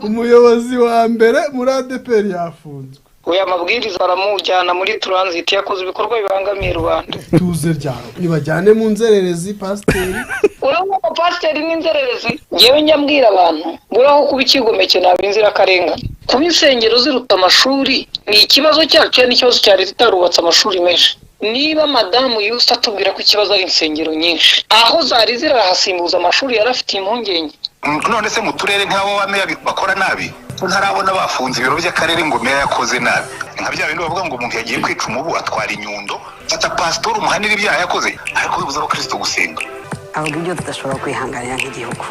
umuyobozi wa mbere muri ADPR yafunzwe. Oya amabwiriza aramujyana muri transit yakoze ibikorwa bibangamiye rubanda. Tuze ryaro nibajyane mu nzererezi pasiteri. Urabona ko pasiteri n'inzererezi yewe njyambwira abantu buraho kuba ikigomeke nabinzira karengane. Kuba insengero ziruta amashuri ni ikibazo cyacu n'ikibazo cya leta itarubatse amashuri menshi. Niba madamu Yusta atubwira ko ikibazo ari insengero nyinshi aho zari zirahasimbuza amashuri yarafite impungenge. None se mu turere nk'abo bameya bakora nabi ntarabona bafunze ibiro by'akarere ngo meya yakoze nabi. Nka bya bintu bavuga ngo umuntu yagiye kwica umubu atwara inyundo ata pastor umuhanira ibyaha yakoze ariko bibuza abakristo gusenga. Ahubwo ibyo tudashobora kwihanganira nk'igihugu.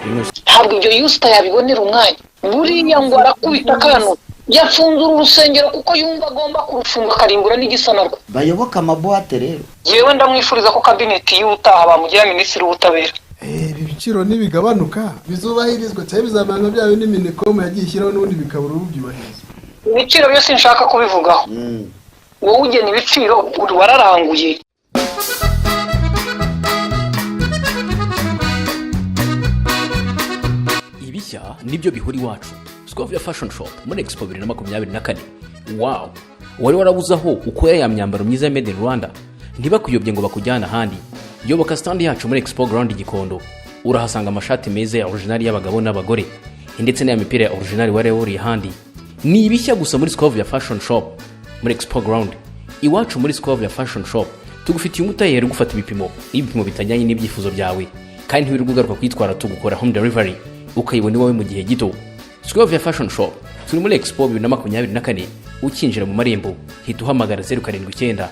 Ntabwo ibyo Yusta yabibonera umwanya. Buriya ngo arakubita kano yafunze urusengero kuko yumva agomba kurufunga akarimbura n'igisanarwa. Bayoboka amabuhate rero. Yewe ndamwifuriza ko kabineti y'utaha bamugira minisitiri w'ubutabera. Ibiciro nibigabanuka bizubahirizwa cyane bizabanga byayo n'iminekomo yagiye ishyiraho n'ubundi bikabura ubyubahiriza. Ibiciro byose nshaka kubivugaho. Wowe ugena ibiciro wararanguye. Ibishya nibyo bihuri wacu. Scovia Fashion Shop muri Expo 2024. Wow! Wari warabuzaho uko ya myambaro myiza made in Rwanda. Ntibakuyobye ngo bakujyana ahandi. Yoboka stand yacu muri Expo Ground Gikondo. Urahasanga amashati meza ya original y'abagabo n'abagore. Ndetse n'aya mipira ya original warewuri handi. Ni ibishya gusa muri Scovia Fashion Shop muri Expo Ground. Iwacu muri Scovia Fashion Shop tugufitiye umutayeri gufata ibipimo bitajyanye n'ibyifuzo byawe. Kandi ntibirugugaruka kwitwara tugukora home delivery. Ukayibona iwawe mu gihe gito. Scovia Fashion Shop turi muri Expo 2024 ukinjira mu marembo hita uhamagara 079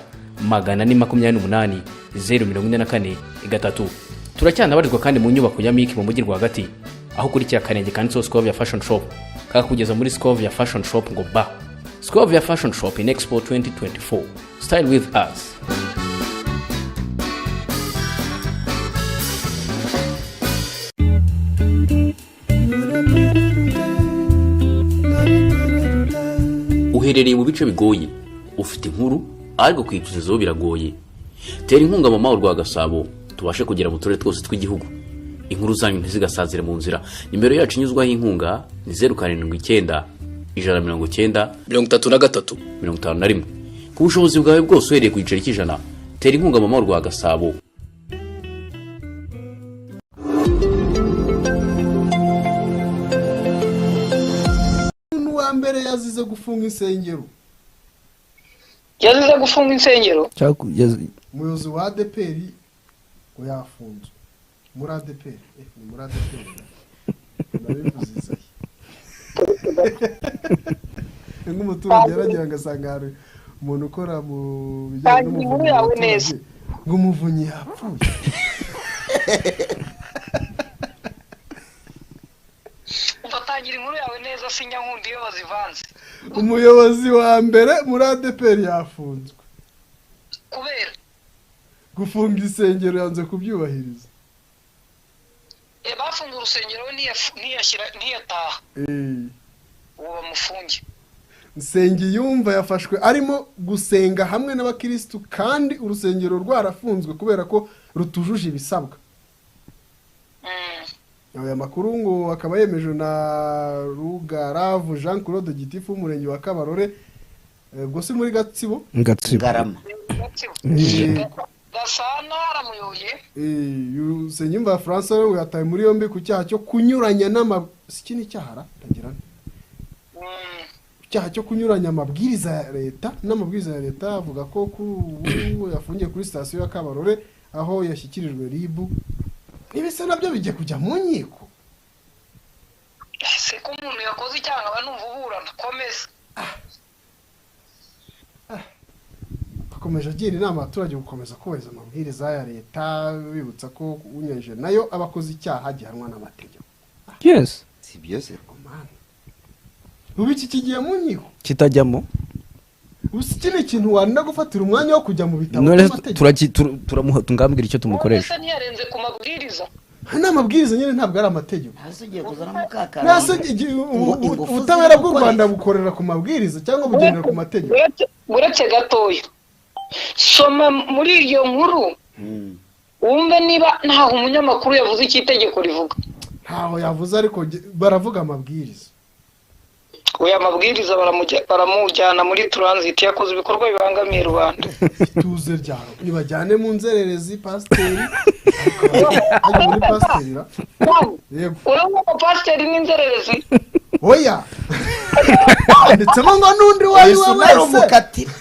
428 044 3. Turacyana barizwa kandi mu nyubako ya Miki mu mujyi rwagati aho kurikira Karenge kandi Scovia Fashion Shop kakugeza muri Scovia Fashion Shop ngo ba Scovia Fashion Shop in Expo 2024. Style with us. Uherereye mu bice bigoye ufite inkuru ariko kwituzezo biragoye. Tera inkunga mama urwa Gasabo tubashe kugera mu turere twose tw'igihugu. Inkuru zanyu ntizigasazire mu nzira. Nimero yacu inyuzwaho inkunga ni 079 190 33 51. Ku bushobozi bwawe bwose uhereye ku giceri cy'ijana tera inkunga mama urwa Gasabo. Mbere yazize gufunga insengero. Yazize gufunga insengero? Umuyobozi wa ADPR ngo yafunzwe. Muri ADPR. Muri ADPR. Nabivuze. Nk'umuturage yaragira ngasanga hari umuntu ukora mu bijyanye n'umuvunyi yawe neza. Ngo umuvunyi yapfuye. Ufatangira inkuru yawe neza sinya nkundi yo bazivanze. Umuyobozi wa mbere muri ADPR yafunzwe. Kubera gufunga insengero yanze kubyubahiriza. Bafunga urusengero ntiyataha. Uwo bamufunge. Nsengiyumva yafashwe arimo gusenga hamwe n'abakristo kandi urusengero rwarafunzwe kubera ko rutujuje ibisabwa. Aya makuru ngo akaba yemeje na Rugaravu Jean Claude Gitifu umurenge wa Kabarore ubwo si muri Gatsibo Garama Gasana aramuyoye Senyumva François we yataye muri yombi ku cyaha cyo kunyuranya sikini cyahara tagirana cyaha cyo kunyuranya amabwiriza ya leta n'amabwiriza ya leta avuga ko yafungiye kuri station ya Kabarore aho yashyikirijwe RIB. Ibise nabyo bijye kujya mu nkiko. Se ko umuntu yakoze cyangwa abantu uburana komeza. Bakomeje agira inama abaturage gukomeza kubahiriza amabwiriza ya leta bibutsa ko unyeje nayo abakoze icyaha gihanwa n'amategeko. Yes. Si byose. Ubu iki kigiye mu nkiko kitajyamo. Usikine ikintu wanda gufatira umwanya wo kujya mu bitabo by'amategeko. Tungambira icyo tumukoresha. None yarenze ku mabwiriza. N'amabwiriza nyine ntabwo ari amategeko. Hasugiye kuzana mukakara. Nase ubutabera bw'u Rwanda bukorera ku mabwiriza cyangwa bugendera ku mategeko. Uretse gatoya. Soma muri iyo nkuru. Wumve niba ntaho umunyamakuru yavuze iki itegeko rivuga. Ntaho yavuze ariko baravuga amabwiriza. uyu amabwiriza baramujyana muri transit yakoze ibikorwa bibangamiye rubanda. tuze ryaro nibajyane mu nzererezi pasiteri ajya muri pasiteri ra yego Urabona pasiteri n'inzererezi oya ndetsemo ngo n'undi wari Yesu we nawe wese umukatira.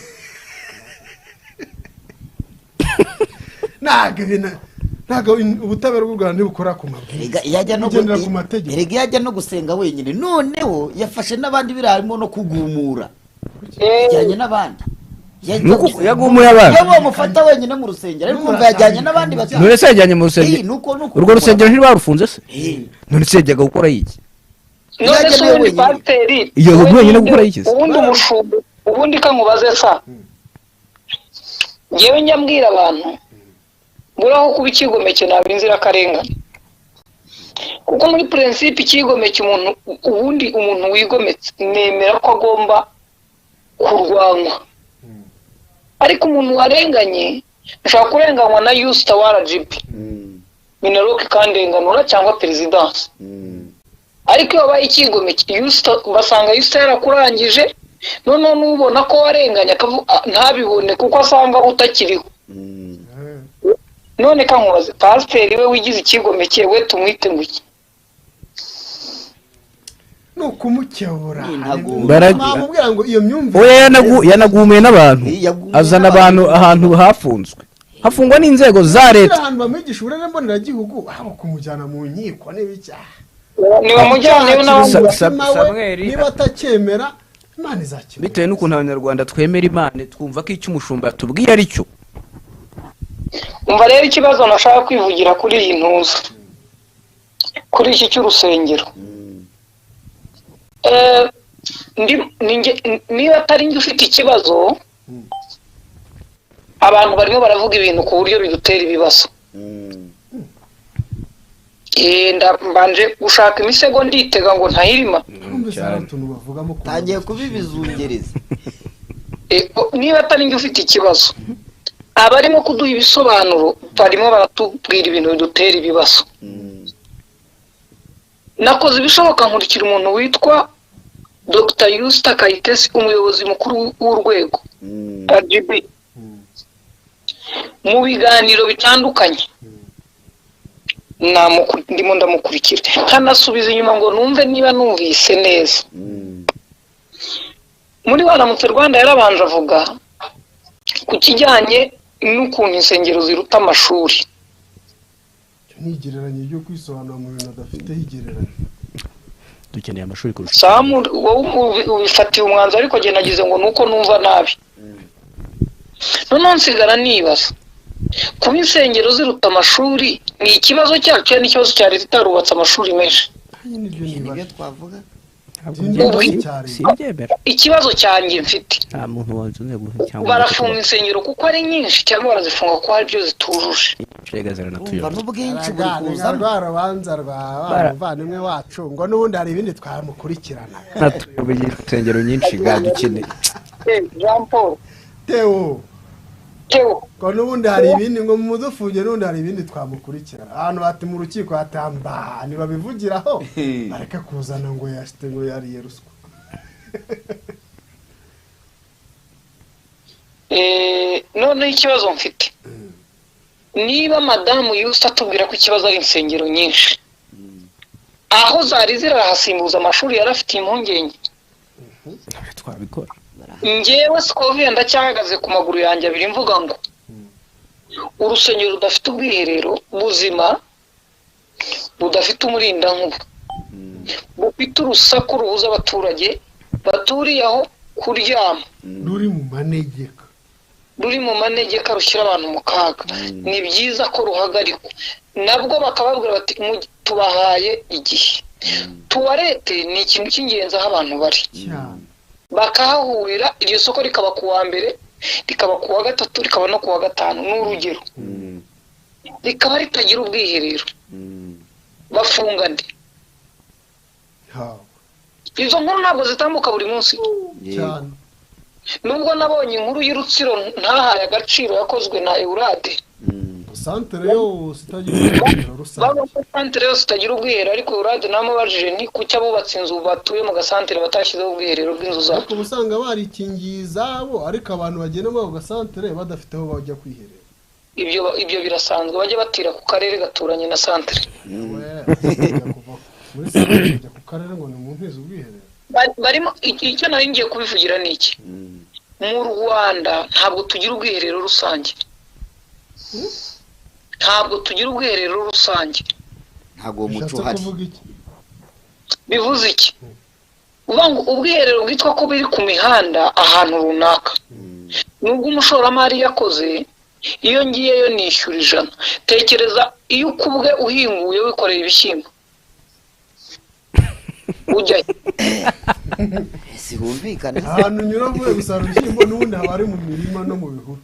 ntago ubutabera bw'u Rwanda ntibukora ku mabwiriza bugendera ku mategeko. Erega yajya no gusenga wenyine noneho yafashe n'abandi birarimo no kugumura yajyanye n'abandi yagumuye abantu iyo bamufata wenyine mu rusengero ariko umva yajyanye n'abandi batatu. none se yajyanye mu rusengero urwo rusengero ntibarufunze se none se yajyaga gukora iki none se ubundi pasiteri iyo wenyine gukora iki se ubundi umushumba ubundi kankubaze sa ngewe njya mbwira abantu buraho kuba ikigomeke ntabwo inzirakarengane kuko muri principe ikigomeke umuntu ubundi umuntu wigometse nemera ko agomba kurwanywa ariko umuntu warenganye ashobora kurenganywa na Yusta wa RGB Minaroke kandenganura cyangwa perezidansi ariko iyo babaye ikigomeke Yusta basanga Yusta yarakurangije noneho nubona ko warenganye ntabibone kuko asanga utakiriho none kankubaze pasiteri we wigize ikigomeke we tumwite nguki no kumukebura baramubwira ngo iyo myumvire oya yanagumiye n'abantu azana abantu ahantu hafunzwe hafungwa n'inzego za leta ahantu bamwigisha uburere mboneragihugu haba kumujyana mu nkiko n'ibicyaha niba mujyane Samuel niba atacyemera Imana izakira bitewe n'ukuntu abanyarwanda twemera Imana twumva ko icyo umushumba yatubwiye ari cyo umva rero ikibazo nashaka kwivugira kuri iyi ntuza kuri iki cy'urusengero niba atari njye ufite ikibazo abantu barimo baravuga ibintu ku buryo bidutera ibibazo mbanje gushaka imisego nditega ngo ntayirima tangiye kubibizungereza niba atari njye ufite ikibazo abarimo kuduha ibisobanuro barimo baratubwira ibintu bidutera ibibazo nakoze ibishoboka nkurikira umuntu witwa Dr. Yusta Kayitesi umuyobozi mukuru w'urwego RGB mu biganiro bitandukanye ndimo ndamukurikira kanasubiza inyuma ngo numve niba numvise neza muri Waramutse Rwanda yarabanje avuga ku kijyanye n'ukuntu insengero ziruta amashuri ntigereranye ryo kwisobanura mu bintu adafite higereranye dukeneye amashuri kurusha Samu wowe ubifatiye umwanzuro ariko jye nagize ngo nuko numva nabi none nsigara nibaza kuba insengero ziruta amashuri ni ikibazo cyacu n'ikibazo cya leta itarubatse amashuri menshi nibyo twavuga ikibazo cyanjye mfite nta muntu wanzunze cyangwa barafunga insengero kuko ari nyinshi cyangwa barazifunga kuko hari ibyo zitujuje umva n'ubwinshi buri kuzamo rwa rubanza rwa bavandimwe wacu ngo n'ubundi hari ibindi twamukurikirana natuyoboye insengero nyinshi gadukeneye Jean Paul Theo ngo n'ubundi hari ibindi ngo mudufunge n'ubundi hari ibindi twamukurikirana ahantu bati mu rukiko hatamba ntibabivugiraho bareke kuzana ngo yashite ngo yariye ruswa none ikibazo mfite niba madamu Yusta atubwira ko ikibazo ari insengero nyinshi aho zari zirahasimbuza amashuri yarafitiye impungenge twabikora njyewe Scovia ndacyahagaze ku maguru yanjye abiri mvuga ngo urusengero rudafite ubwiherero buzima budafite umurindankuba bufite urusaku rubuza abaturage baturiye aho kuryama ruri mu manegeka rushyira abantu mu kaga ni byiza ko ruhagarikwa nabwo bakababwira bati tubahaye igihe tuwarete ni ikintu cy'ingenzi aho abantu bari bakahahurira iryo soko rikaba ku wa mbere rikaba ku wa gatatu rikaba no ku wa gatanu n'urugero rikaba ritagira ubwiherero bafunga nde izo nkuru ntabwo zitambuka buri munsi cyane nubwo nabonye inkuru y'Urutsiro ntahaye agaciro yakozwe na Eurade santere yose itagira ubwiherero rusange santere yose itagira ubwiherero ariko urade namubajije ni kuki abubatse inzu batuye mu gasantere batashyizeho ubwiherero bw'inzu zabo ariko usanga barikingiye izabo ariko abantu bagenda muri ako gasantere badafite aho bajya kwiherera ibyo birasanzwe bajya batira ku karere gaturanye na santere muri santere bajya ku karere ngo ni mu mpizi ubwiherero barimo icyo nari ngiye kubivugira ni iki mu Rwanda ntabwo tugira ubwiherero rusange ntabwo tugira ubwiherero rusange ntabwo umuco hari bivuze iki uvuga ngo ubwiherero bwitwa ko biri ku mihanda ahantu runaka nubwo umushoramari yakoze iyo ngiyeyo nishyura 100 tekereza iyo ukubwe uhinguye wikoreye ibishyimbo ujya sihumvikana ahantu nyura vuye gusarura ibishyimbo n'ubundi haba ari mu mirima no mu bihuru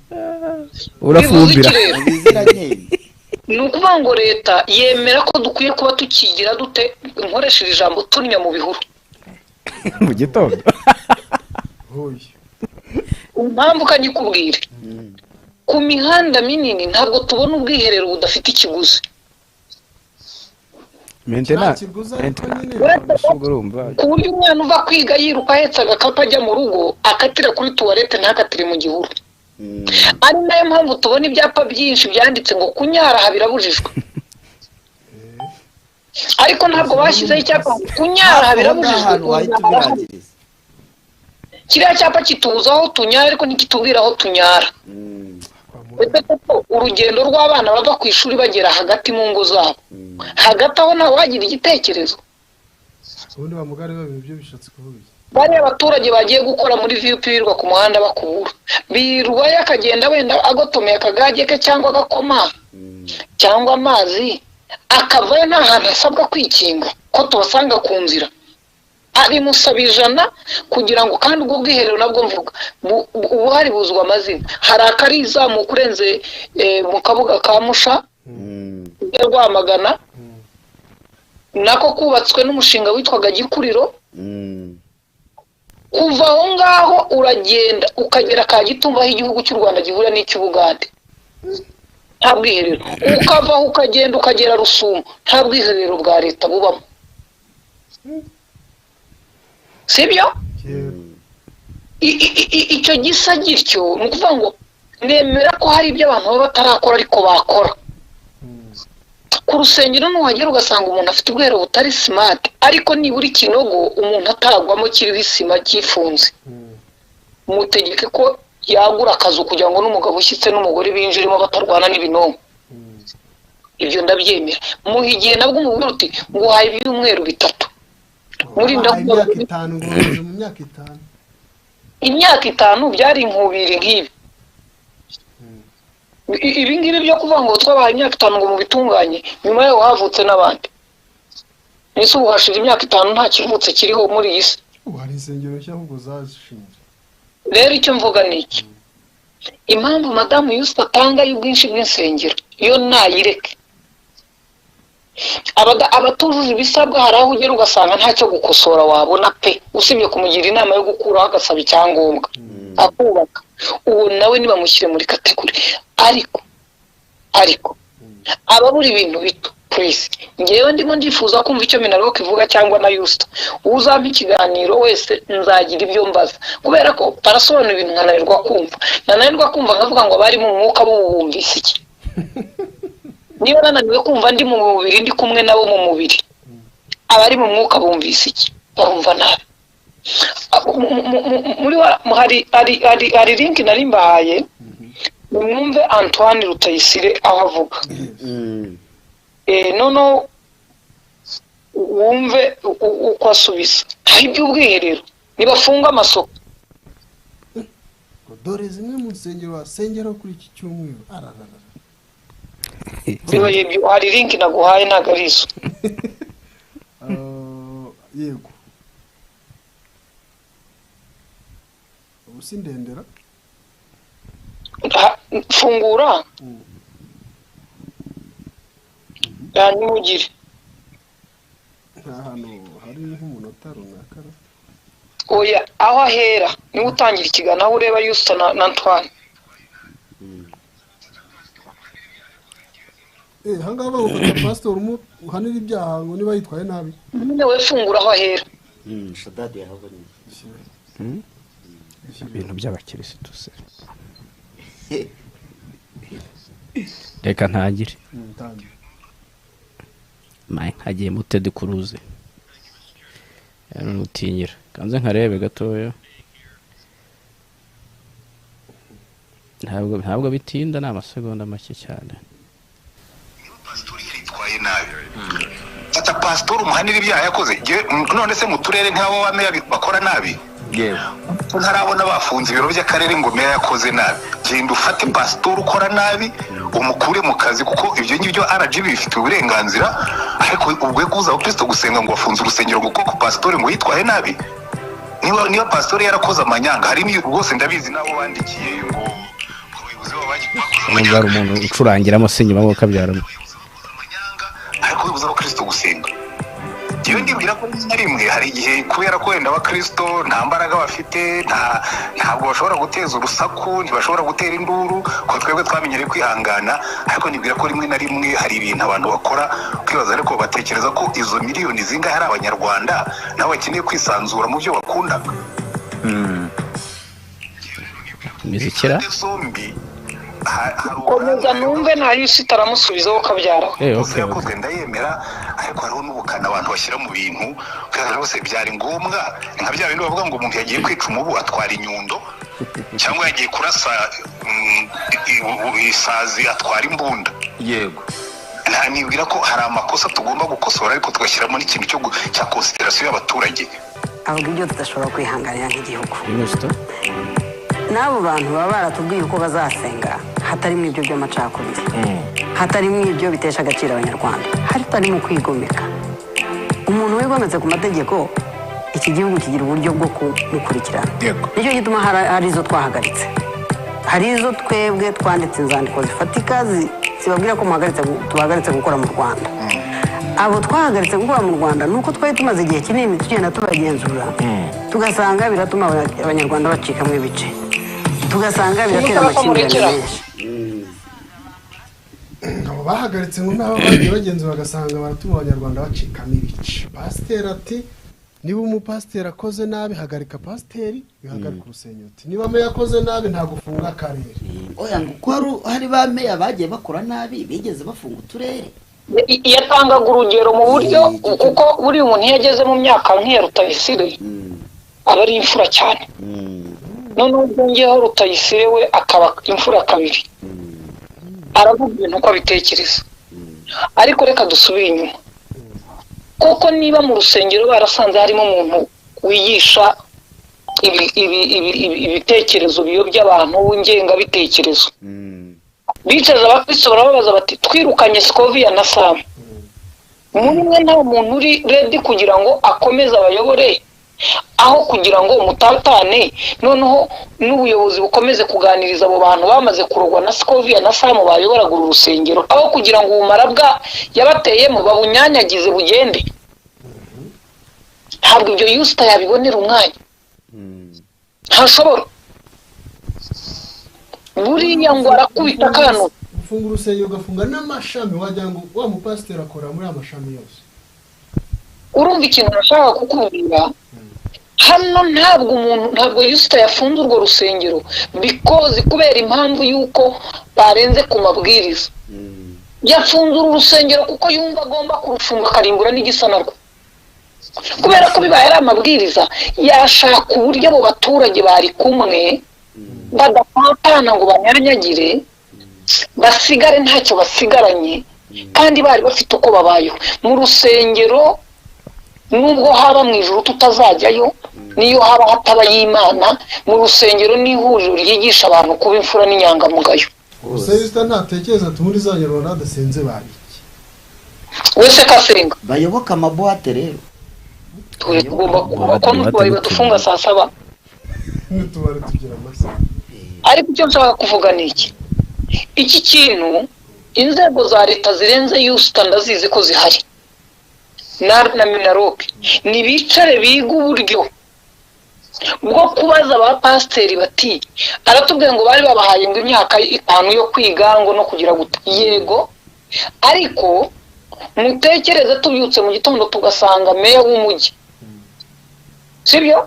urafumbira ni ukuvuga ngo leta yemera ko dukwiye kuba tukigira dute nkoresheje ijambo tunnya mu bihuru mu gitondo impamvu kanyikubwire ku mihanda minini ntabwo tubona ubwiherero budafite ikiguzi ku buryo umwana uva kwiga yiruka ahetse agakapu ajya mu rugo akatira kuri tuwarete ntakatire mu gihuru ari nayo mpamvu tubona ibyapa byinshi byanditse ngo kunyara aha birabujijwe ariko ntabwo bashyizeho icyapa kunyara aha birabujijwe kiriya cyapa kitubuza aho tunyara ariko ntikitubwira aho tunyara urugendo rw'abana bava ku ishuri bagera hagati mu ngo zabo hagati aho nawe wagira igitekerezo ubundi bamugare babiri byo bishatse kuvuga bariya abaturage bagiye gukora muri VUP birirwa ku muhanda bakubura biruwaye akagenda wenda agotomeye akagage ke cyangwa agakoma cyangwa amazi akavayo nta hantu asabwa kwikinga ko tubasanga ku nzira ari musaba 100 kugira ngo kandi ubwo bwiherero nabwo mvuga ubu hari buzwa amazina hari akarizamuka urenze mu kabuga ka Musha Rwamagana nako kubatswe n'umushinga witwaga Gikuriro kuva aho ngaho uragenda ukagera ka Gitumba aho igihugu cy'u Rwanda gihura n'icy'Ubugande nta bwiherero ukavaho ukagenda ukagera Rusumo nta bwiherero bwa leta bubamo sibyo icyo gisa gityo ni ukuvuga ngo nemera ko hari ibyo abantu baba batarakora ariko bakora ku rusengero nuhagera ugasanga umuntu afite ubwiherero butari smart ariko nibura ikinogo umuntu atagwamo kiriho isima kifunze mutegeke ko yagura akazu kugira ngo n'umugabo ushyitse n'umugore binjirimo batarwana n'ibinogo ibyo ndabyemera muha igihe nabwo umubwira uti ngo uhaye ibyumweru 3 muri imyaka 5 imyaka 5 byari inkubiri nk'ibi ibi ngibi byo kuvuga ngo twabaye imyaka 5 ngo mu bitunganye nyuma yaho havutse n'abandi nese ubu hashira imyaka 5 nta kivutse kiriho muri iyi si hari insengero nshya ahubwo zashinze rero icyo mvuga ni iki impamvu madamu Yusta atanga y'ubwinshi bw'insengero iyo nayireke abatujuje ibisabwa hari aho ugera ugasanga ntacyo gukosora wabona pe usibye kumugira inama yo gukuraho agasaba icyangombwa akubaka uwo nawe nibamushyire muri kategori ariko ababura ibintu bito please ngewe ndimo ndifuza kumva icyo Minaloc ivuga cyangwa na Yusta uzampa ikiganiro wese nzagira ibyo mbaza kubera ko parasobanura ibintu nkananirwa kumva nkavuga ngo bari mu mwuka bumvise iki niba nananiwe kumva ndi mu mubiri ndi kumwe nabo mu mubiri abari mu mwuka bumvise iki barumva nabi muri hari link nari mbahaye mwumve Antoine Rutayisire aho avuga nono wumve uko asubiza hari by'ubwiherero nibafunga amasoko dore zimwe mu nsengero basengera kuri iki cyumweru hari link naguhaye ntago ari izo yego ubusindendera fungura hanyuma ugire ahantu hari nk'umunota runaka oya aho ahera niwe utangira ikiganiro aho ureba Yusta na Antoine hanga bagufata pastor uhanira ibyaha ngo niba yitwaye nabi nyine we fungura aho ahera shadadi yahabwa ni ibintu by'abakirisitu se reka ntagire mayi hagiye mu Ted Cruz utinyira kanze nkarebe gatoya ntabwo bitinda ni amasegonda make cyane pasitori yitwaye nabi fata pasitori umuhanira ibyaha yakoze none se mu turere nk'abo bameya bakora nabi yewe ntarabona bafunze ibiro by'akarere ngo meya yakoze nabi genda ufate pasitori ukora nabi umukure mu kazi kuko ibyo ngibyo RGB bifite uburenganzira ariko ubwo kuza Kristo gusenga ngo afunze urusengero ngo koko pasitori ngo yitwaye nabi niba pasitori yarakoze amanyanga hari niyo rwose ndabizi nabo bandikiye ngo ubuyobozi babagiye hari umuntu ucurangiramo se nyuma ngo kabyaramo ariko ubuyobozi Kristo gusenga iyo ndibwira ko rimwe hari igihe kubera ko wenda Kristo nta mbaraga bafite ntabwo bashobora guteza urusaku ntibashobora gutera induru ko twebwe twamenyereye kwihangana ariko nibwira ko rimwe na rimwe hari ibintu abantu bakora kwibaza ariko batekereza ko izo miliyoni zingahe ari abanyarwanda nabo bakeneye kwisanzura mu byo bakunda mizikira komeza numve ntayo isi itaramusubizaho kabyara yakozwe ndayemera ariko hariho n'ubukana abantu bashyira mu bintu kandi rwose byari ngombwa nka bya bintu bavuga ngo umuntu yagiye kwica umubu atwara inyundo cyangwa yagiye kurasa isazi atwara imbunda yego nibwira ko hari amakosa tugomba gukosora ariko tugashyiramo n'ikintu cya consideration y'abaturage avuga ibyo tudashobora kwihanganira nk'igihugu n'abo bantu baba baratubwiye uko bazasenga hatarimo ibyo by'amacakubiri hatarimo ibyo bitesha agaciro abanyarwanda hatarimo kwigomeka umuntu wigometse ku mategeko iki gihugu kigira uburyo bwo kumukurikirana nicyo gituma hari izo twahagaritse hari izo twebwe twanditse inzandiko zifatika zibabwira ko tubahagaritse gukora mu Rwanda abo twahagaritse gukora mu Rwanda nuko twari tumaze igihe kinini tugenda tubagenzura tugasanga biratuma abanyarwanda bacikamo ibice tugasanga biratera amakimbirane menshi abo bahagaritse ngo nabo bagiye bagenzura bagasanga baratuma abanyarwanda bacikamo ibice pasiteri ati niba umupasiteri akoze nabi hagarika pasiteri bihagarika urusenyuti niba meya akoze nabi ntabwo ufunga akarere oya ngo hari ba meya bagiye bakora nabi bigeze bafunga uturere yatangaga urugero mu buryo kuko buri umuntu iyo ageze mu myaka nk'iya Rutayisire aba ari imfura cyane noneho ubwongeyeho Rutayisire we akaba imfura kabiri aravuga ibintu uko abitekereza ariko reka dusubire inyuma kuko niba mu rusengero barasanze harimo umuntu wigisha ibitekerezo biyobya abantu w'ingengabitekerezo bicaza abakristo barababaza bati twirukanye Scovia na Sam muri mwe nta muntu uri ready kugira ngo akomeze abayobore aho kugira ngo mutatane noneho n'ubuyobozi bukomeze kuganiriza abo bantu bamaze kurogwa na Scovia na Sam bayoboraga urusengero aho kugira ngo ubumara bwa yabateyemo babunyanyagize bugende ntabwo ibyo Yusta yabibonera umwanya ntashobora buriya ngo arakubita kano ufunga urusengero ugafunga n'amashami wagira ngo wa mupasiteri akora muri amashami yose urumva ikintu nashaka kukubwira hano ntabwo Yusta yafunze urwo rusengero because kubera impamvu yuko barenze ku mabwiriza yafunze urusengero kuko yumva agomba kurufunga akarimbura n'igisa narwo kubera ko bibaye ari amabwiriza yashaka uburyo abo baturage bari kumwe badafatana ngo banyanyagire basigare ntacyo basigaranye kandi bari bafite uko babayeho mu rusengero nubwo haba mu ijuru tutazajyayo niyo haba hataba y'Imana mu rusengero n'ihuriro ryigisha abantu kuba imfura n'inyangamugayo Yusta ntatekereza ati muri za Nyarwanda adasenze babiki wese kasenga bayoboka amaboate rero tugomba ko n'utubari badufunga saa 7 n'utubari tugira amasaha ariko icyo nshaka kuvuga ni iki kintu inzego za leta zirenze Yusta ndazizi ko zihari na Minaroke ni bicare biga uburyo bwo kubaza aba pasiteri bati aratubwiye ngo bari babahaye ngo imyaka 5 yo kwiga ngo no kugira gute yego ariko mutekereze tubyutse mu gitondo tugasanga meya w'umujyi sibyo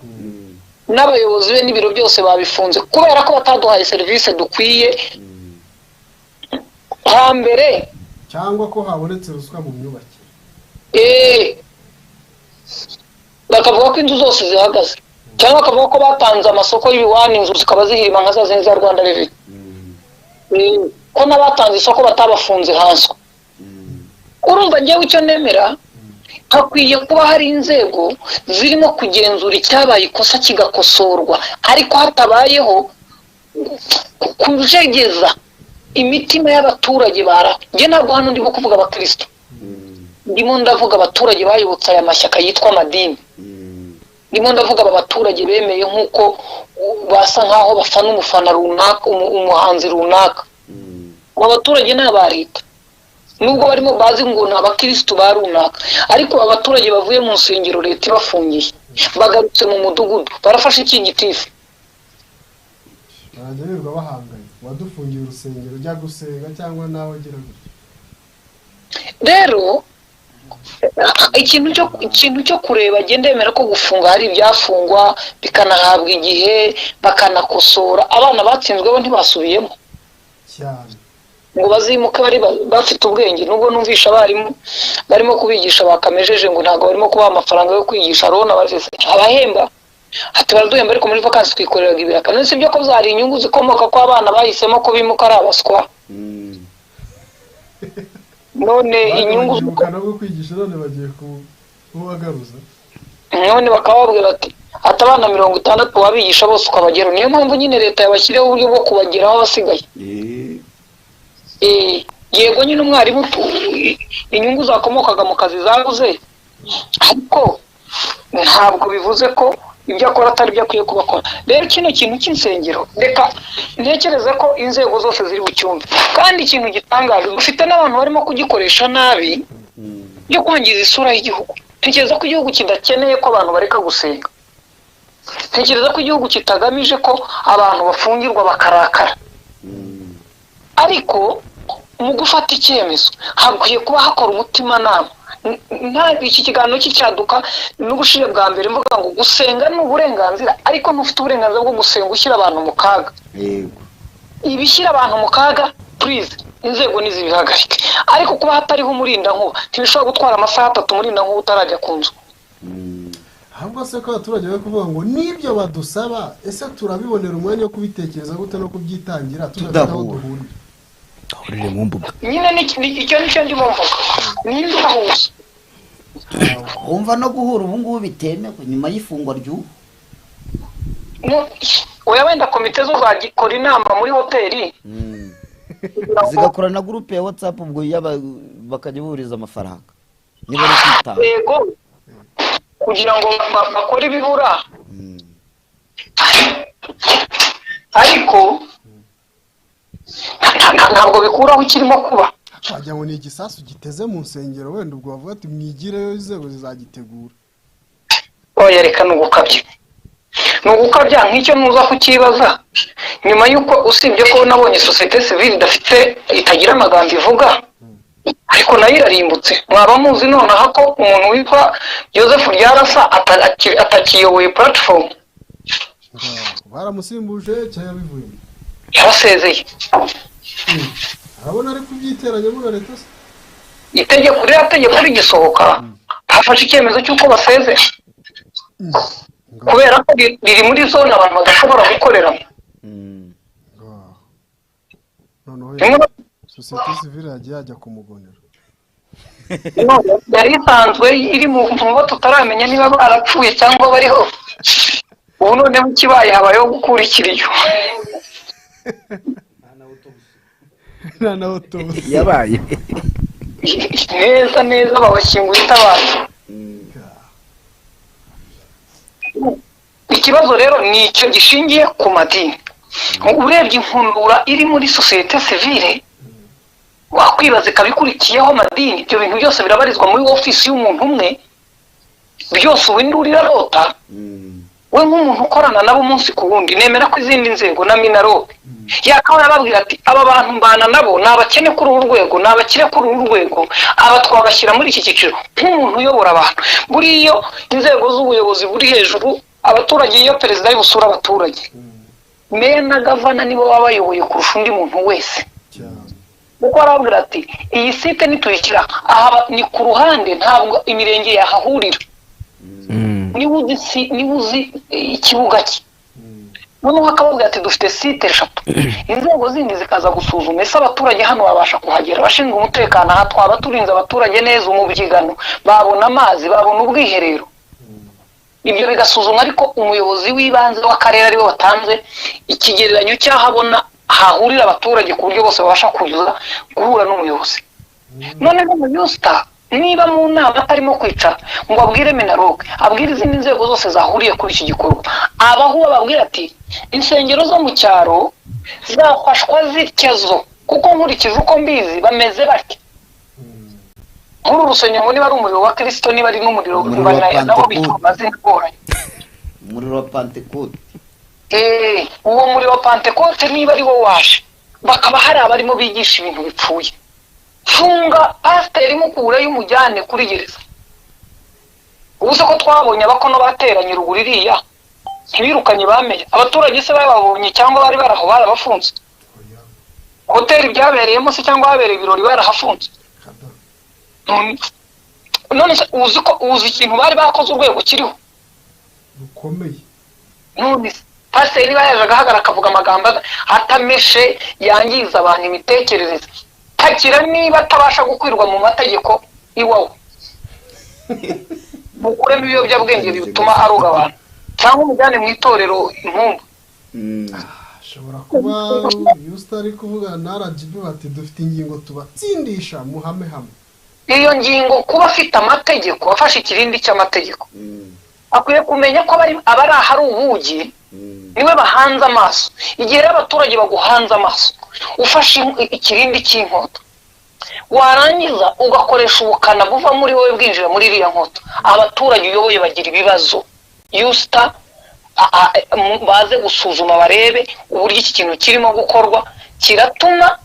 n'abayobozi be n'ibiro byose babifunze kubera ko bataduhaye serivisi dukwiye hambere cyangwa ko habonetse ruswa mu myubakire bakavuga ko inzu zose zihagaze cyangwa bakavuga ko batanze amasoko y'ibiwani inzu zikaba zihirima nka za zindi za Rwanda Revenue ko n'abatanze isoko batabafunze hasi urumva ngewe icyo nemera hakwiye kuba hari inzego zirimo kugenzura icyabaye ikosa kigakosorwa ariko hatabayeho kujegeza imitima y'abaturage njye ntabwo hano ndimo kuvuga abakristo ndimo ndavuga abaturage bayobotse aya mashyaka yitwa amadini ndimo ndavuga abaturage bemeye nk'uko basa nk'aho bafana umufana runaka umuhanzi runaka abaturage ni aba leta nubwo barimo bazi ngo ni abakristo ba runaka ariko abaturage bavuye mu nsengero leta ibafungiye bagarutse mu mudugudu barafashe iki gitifu baragenerwa bahanganye wadufungiye urusengero ujya gusenga cyangwa nawe agira gutya rero ikintu cyo kureba ndemera ko gufunga hari ibyafungwa bikanahabwa igihe bakanakosora abana batsinzwe bo ntibasubiyemo cyane ngo bazimuke bari bafite ubwenge nubwo numvisha abarimu barimo kubigisha bakamejeje ngo ntabwo barimo kubaha amafaranga yo kwigisha arona abahemba ati baraduhemba ariko muri vakansi twikoreraga ibiraka none sibyo ko zari inyungu zikomoka ko abana bahisemo ko bimuka ari abaswa none inyungu bwo kwigisha none bagiye kubagaruza none bakababwira ati abana 60 wabigisha bose ukabagera niyo mpamvu nyine leta yabashyiriyeho uburyo bwo kubageraho abasigaye yego nyine umwarimu inyungu zakomokaga mu kazi zabuze ariko ntabwo bivuze ko ibyo akora atari byo akwiye kubakora rero kino kintu cy'insengero reka ntekereze ko inzego zose ziri bucyumve kandi ikintu gitangaje dufite n'abantu barimo kugikoresha nabi byo kwangiza isura y'igihugu ntekereza ko igihugu kidakeneye ko abantu bareka gusenga ntekereza ko igihugu kitagamije ko abantu bafungirwa bakarakara ariko mu gufata icyemezo hakwiye kuba hakora umutimanama iki kiganiro cy'icyaduka n'ubushire bwa mbere mvuga ngo gusenga ni uburenganzira ariko ntufite uburenganzira bwo gusenga ushyira abantu mu kaga ibishyira abantu mu kaga please inzego nizibihagarike ariko kuba hatariho umurinda nkuba ntibishobora gutwara amasaha 3 umurinda nkuba utarajya ku nzu ahubwo se ko abaturage bari kuvuga ngo nibyo badusaba ese turabibonera umwanya wo kubitekereza gute no kubyitangira tudahura ahurire mu mbuga nyine icyo nicyo ndimo mvuga ninde ubahuza wumva no guhura ubu ngubu bitemewe nyuma y'ifungwa ry'ubu oya wenda komite zo zagikora inama muri hoteli zigakora na groupe ya WhatsApp ubwo bakajya buriza amafaranga niba ari kwitanga yego kugira ngo bakore ibibura ariko ntabwo bikuraho kirimo kuba wajya ngo ni igisasu giteze mu nsengero wenda ubwo bavuga ati mwigireyo inzego zizagitegura oya reka n'ugukabya nk'icyo nuza kukibaza nyuma y'uko usibye ko nabonye societe civile itagira amagambo ivuga ariko nayo irarimbutse mwaba muzi nonaha ko umuntu witwa Joseph Ryarasa atakiyoboye platform baramusimbuje cyangwa bivuyemo yarasezeye arabona ari kubyiteranya muri leta se itegeko rigisohoka hafashe icyemezo cy'uko baseze kubera ko riri muri zone abantu badashobora gukoreramo noneho societe civile yagiye yajya kumugonera yari isanzwe iri mu bo tutaramenya niba barapfuye cyangwa bariho ubu noneho ikibaye habayeho gukura ikiriyo na autobus yabaye neza babashyinguye itabaza ikibazo rero ni icyo gishingiye ku madini urebye inkundura iri muri societe civile wakwibaza ikabikurikiyeho amadini ibyo bintu byose birabarizwa muri ofisi y'umuntu umwe byose uwindurira rota we nk'umuntu ukorana nabo umunsi ku wundi nemera ko izindi nzego na minarobe yakaba yababwira ati aba bantu mbana nabo nabakene kuri uru rwego nabakire kuri uru rwego aba twabashyira muri iki cyiciro nk'umuntu uyobora abantu buriyo inzego z'ubuyobozi buri hejuru abaturage iyo perezida y'ubusura abaturage meya na gavana nibo baba bayoboye kurusha undi muntu wese kuko arabwira ati iyi site nituyishyira aha ni ku ruhande ntabwo imirenge yahahurira niba uzi ikibuga cye noneho akababwira ati dufite site 3 inzego zindi zikaza gusuzuma ese abaturage hano babasha kuhagera bashinzwe umutekano aha twaba turinze abaturage neza umubyigano babona amazi babona ubwiherero ibyo bigasuzumwa ariko umuyobozi w'ibanze w'akarere ariwe watanze ikigereranyo cyahabona hahurira abaturage ku buryo bose babasha kuza guhura n'umuyobozi none n'umuyusta niba mu nama atarimo kwicara ngo abwire Minaroke abwire izindi nzego zose zahuriye kuri iki gikorwa abaho babwira ati insengero zo mu cyaro zafashwa zityazo kuko nkurikije uko mbizi bameze bati muri urusengero niba ari umuriro wa Kristo niba ari n'umuriro nawo bitumaze ngoranye umuriro wa Pentecote uwo muriro wa Pentecote niba ari wo waje bakaba hari abarimo bigisha ibintu bipfuye funga pasiteri mukura y'umujyane kuri gereza ubuse ko twabonye abakono bateranye ruguririya ntibirukanye bamenye abaturage se bababonye cyangwa bari baraho barabafunze hoteli byabereyemo se cyangwa habereye ibirori barahafunze none uzi ikintu bari bakoze urwego kiriho rukomeye none pasiteri bayaje agahagarara akavuga amagambo atameshe yangiza abantu imitekerereze takira niba atabasha gukwirwa mu mategeko iwawe mukuremo ibiyobyabwenge bituma aroga abantu cyangwa umujyane mu itorero impumbu ashobora kuba Yusta ari kuvuga na RGB bati dufite ingingo tubatsindisha muhame hamwe iyo ngingo kuba afite amategeko afashe ikirindi cy'amategeko akwiye kumenya ko abari ahari ubugi niwe bahanze amaso igihe abaturage baguhanze amaso ufashe ikirindi cy'inkota warangiza ugakoresha ubukana buva muri wowe bwinjira muri iriya nkota abaturage uyoboye bagira ibibazo Yusta baze gusuzuma barebe uburyo iki kintu kirimo gukorwa kiratuma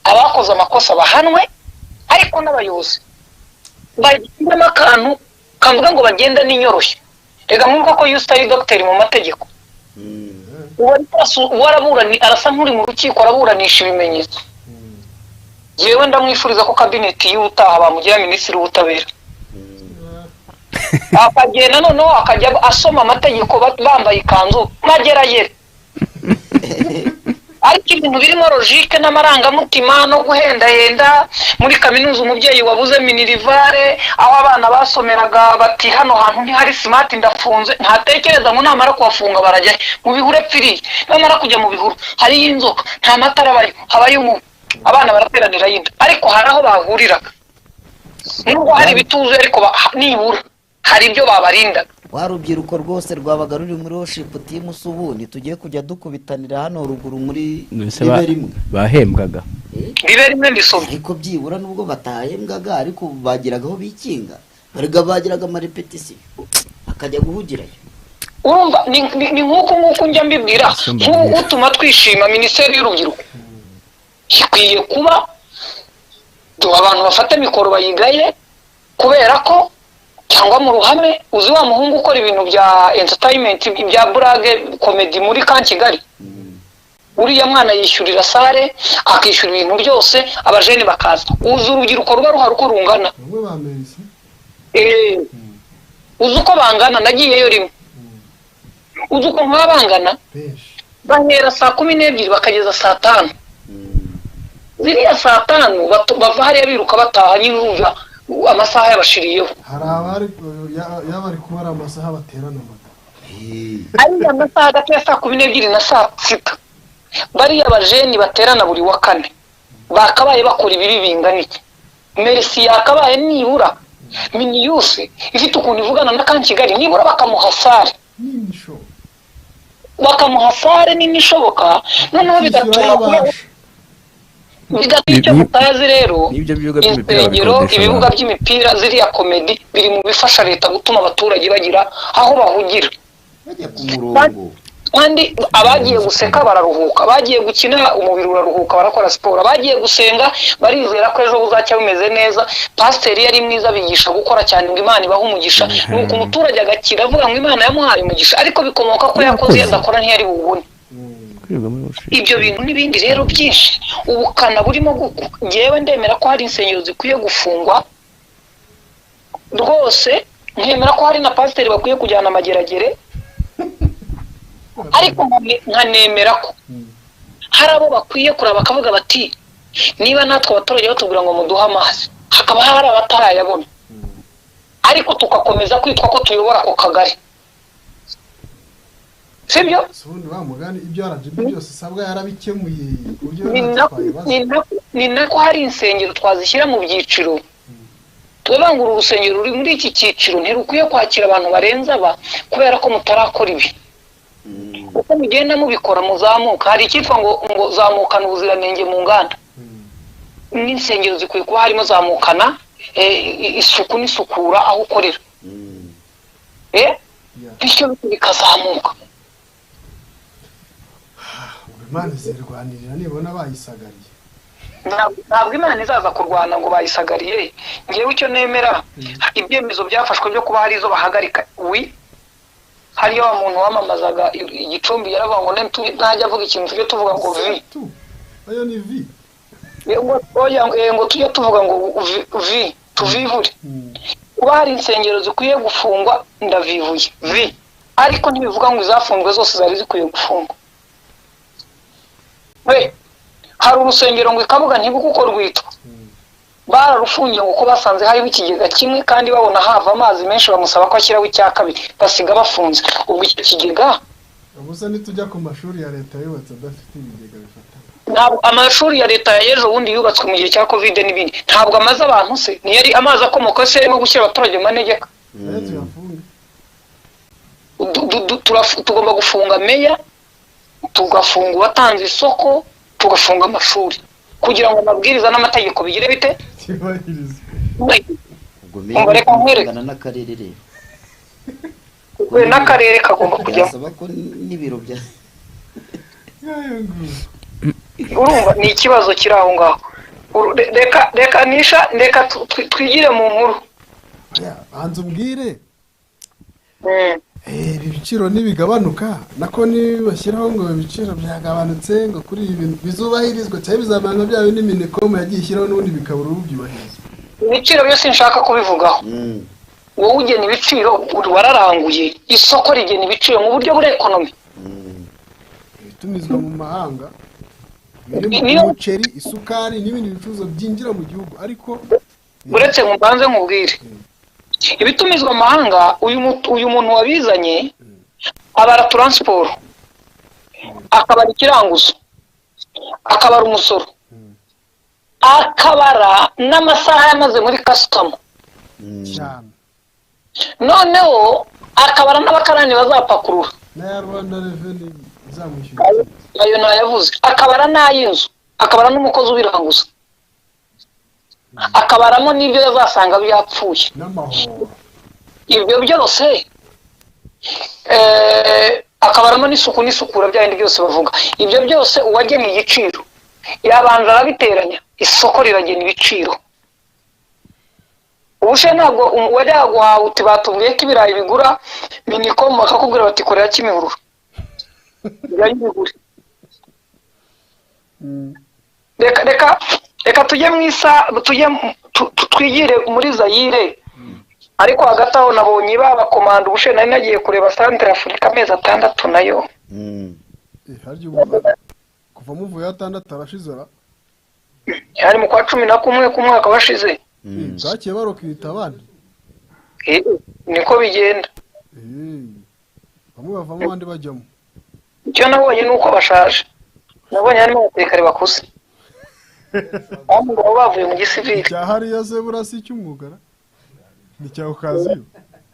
abakoze amakosa bahanwe ariko n'abayobozi bagiramo akantu kavuga ngo bagenda n'inyoroshye rega mwumva ko Yusta ari dogiteri mu mategeko arasa nk'uri mu rukiko araburanisha ibimenyetso yewe ndamwifuriza ko kabineti y'ubutaha bamugira minisitiri w'ubutabera akagenda noneho akajya asoma amategeko bambaye ikanzu mageragere ariko ibintu birimo logike n'amarangamutima no guhendahenda muri kaminuza umubyeyi wabuze minirivare aho abana basomeraga bati hano hantu ntihari smart ndafunze ntatekereza ngo namara kubafunga barajya mu bihure pfiriye namara kujya mu bihuru hari inzoka nta matara bari habaye umuntu abana barateranira yinda ariko hari aho bahuriraga nubwo hari bituze ariko nibura hari ibyo babarindaga warubyiruko rwose rwabaga ruri muri worship team ubundi tugiye kujya dukubitanira hano ruguru muri Biberimwe bahembwaga Biberimwe ndisomye ariko byibura nubwo batahembwaga ariko bagiragaho bikinga bagiraga amarepetisiyo akajya guhugirayo urumva ni nk'uko njya mbibwira utuma twishima minisiteri y'urubyiruko ikwiye kuba abantu bafata mikoro bayigaye kubera ko cyangwa mu ruhame uzi wa muhungu ukora ibintu bya entertainment bya brage comedy muri Kigali uriya mwana yishyurira sare akishyura ibintu byose abajene bakaza uzi urubyiruko ruba ruhari uko rungana uzi uko bangana nagiyeyo rimwe uzi uko bangana bahera saa 12 bakageza saa 5 ziriya saa 5 bava hariya biruka bataha nyine urumva amasaha yabashiriyeho hari abari kubara amasaha baterana ari amasaha hagati ya saa 12 na saa 6 bari abajeni baterana buri wa kane bakabaye bakora ibiri bingana iki Merci yakabaye nibura miniyuse ifite ukuntu ivugana na Kigali nibura bakamuhasare nishoboka noneho bigatuma icyo mutazi rero insengero ibibuga by'imipira ziriya komedi biri mu bifasha leta gutuma abaturage bagira aho bahugira kandi abagiye guseka bararuhuka, abagiye gukina umubiri uraruhuka barakora siporo, abagiye gusenga barizera ko ejo buzacya bimeze neza. Pasiteri yari mwiza bigisha gukora cyane ngo Imana ibahe umugisha, nuko umuturage agakira avuga ngo Imana yamuhaye umugisha, ariko bikomoka ko yakoze adakora ntiyari bubone. Ibyo bintu n'ibindi rero byinshi ubukana burimo ngewe ndemera ko hari insengero zikwiye gufungwa rwose, nkemera ko hari na pasiteri bakwiye kujyana amageragere, ariko nkanemera ko hari abo bakwiye kuraba bakavuga bati niba natwe abaturage batubwira ngo muduhe amazi, hakaba hari abatarayabona, ariko tugakomeza kwitwa ko tuyobora ako kagari, sibyo? ibyo RGB byose sabwa yarabikemuye uburyo ni nako hari insengero twazishyira mu byiciro, tubangura urusengero ruri muri iki cyiciro ntirukwiye kwakira abantu barenze aba kubera ko mutarakora ibi. Uko mugenda mubikora muzamuka, hari icyitwa ngo zamukana ubuziranenge mu nganda, n'insengero zikwiye kuba harimo zamukana isuku n'isukura aho ukorera, bityo bikazamuka. Imana izirwanirira nibona bayisagariye. Ntabwo Imana izaza kurwana ngo bayisagariye. Ngewe icyo nemera, ibyemezo byafashwe byo kuba hari izo bahagarika, hariyo umuntu wamamazaga igicumbi yaravuga ngo ntajya avuga ikintu tujye tuvuga ngo vi, ayo ni vi, ngo tujye tuvuga ngo vi tuvivure. Kuba hari insengero zikwiye gufungwa ndavivuye vi, ariko ntibivuga ngo izafunzwe zose zari zikwiye gufungwa. Hari urusengero ngo ikabuga ntibukuko rwitwa, bararufungiye ngo ko basanze hariho ikigega kimwe kandi babona hava amazi menshi, bamusaba ko ashyiraho icya kabiri, basiga bafunze. Ubwo icyo kigega gusa nitujya ku mashuri ya leta yubatse adafite ibigega bifatana. Ntabwo amashuri ya leta y'ejo bundi yubatswe mu gihe cya covid n'ibindi, ntabwo amaze abantu se, niyari amazi akomoka se arimo gushyira abaturage mu manegeka. Tugomba gufunga meya, tugafunga uwatanze isoko, tugafunga amashuri kugira ngo amabwiriza n'amategeko bigire bite kibahiriza. Ubwo reka nkwereke n'akarere rero n'akarere kagomba kujyamo n'ibiro bya urumva ni ikibazo kiri aho ngaho. Reka twigire mu nkuru. Hanze umbwire ibiciro nibigabanuka nako nibashyiraho ngo ibiciro byagabanutse ngo kuri ibi bintu bizubahirizwa cyangwa bizabanga byawe n'iminekomo yagiye ishyiraho n'ubundi bikabura ubyubahiriza. Ibiciro byose nshaka kubivugaho. Wowe ugena ibiciro wararanguye, isoko rigena ibiciro mu buryo buri ekonomi. Ibitumizwa mu mahanga birimo umuceri, isukari n'ibindi bicuruzwa byinjira mu gihugu, ariko uretse mbanze nkubwire ibitumizwa amahanga, uyu muntu wabizanye abara transport, akabara ikiranguzo, akabara umusoro, akabara n'amasaha yamaze muri custom, noneho akabara n'abakarani bazapakurura na Rwanda Revenue izamwishyura, ayo nayavuze, akabara n'ay'inzu, akabara n'umukozi ubiranguza, akabaramo n'ibyo yazasanga byapfuye n'amahoro. Ibyo byose akabaramo n'isuku n'isukura byandi byose bavuga. Ibyo byose uwagena igiciro yabanza arabiteranya, isoko riragena ibiciro. Ubushe ntabwo wajya guhaha uti batubwiye ko ibirayi bigura minicom bakakubwira bati korera Kimihurura birayigure. Reka tujye twigire muri Zaire, ariko hagati aho nabonye babakomanda ubushe nari nagiye kureba Centre Africa amezi 6 nayo. Kuva muvuye 6 arashizera. Yari mu kwa 11 ku mwaka washize. Bwakiye barokita abandi. Niko bigenda. Bamwe bavamo abandi bajyamo. Icyo nabonye nuko bashaje. Nabonye harimo abatekare bakuze. Ngo bavuye mu gisivili. Cyahariya se burasi cy'umwugara. Ni cyaho kaziyo.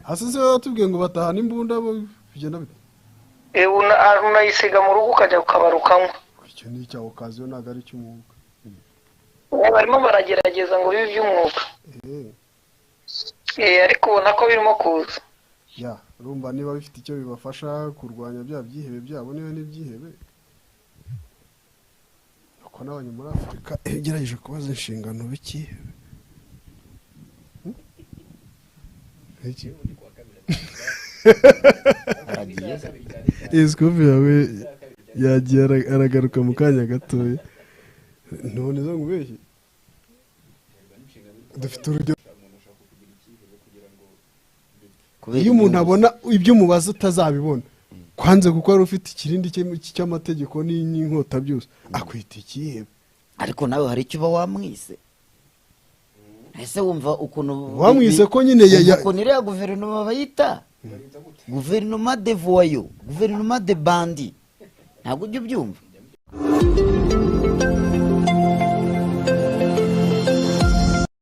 Hasi se batubwiye ngo batahana imbunda bo bigenda bite. Unayisiga mu rugo ukajya ukabarukamo. Icyo ni cyaho kaziyo naga ari cy'umwuga. Barimo baragerageza ngo bibe by'umwuga. Ariko ubona ko birimo kuza. Ya. urumva niba bifite icyo bibafasha kurwanya bya byihebe byabo niba n'ibyihebe uko n'abanye muri Afurika yagerageje kubaza inshingano b'ikihebe Scoop yawe yagiye aragaruka mu kanya gatoya none zo ngubeshye dufite urugero iyo umuntu abona ibyo umubaza utazabibona kwanze kuko ari ufite ikirindi cy'amategeko n'inkota byose akwita ikihebe ariko nawe hari icyo uba wamwise ese wumva ukuntu wamwise ko nyine ukuntu iriya guverinoma bayita guverinoma de voyo guverinoma de bandi ntabwo ujya ubyumva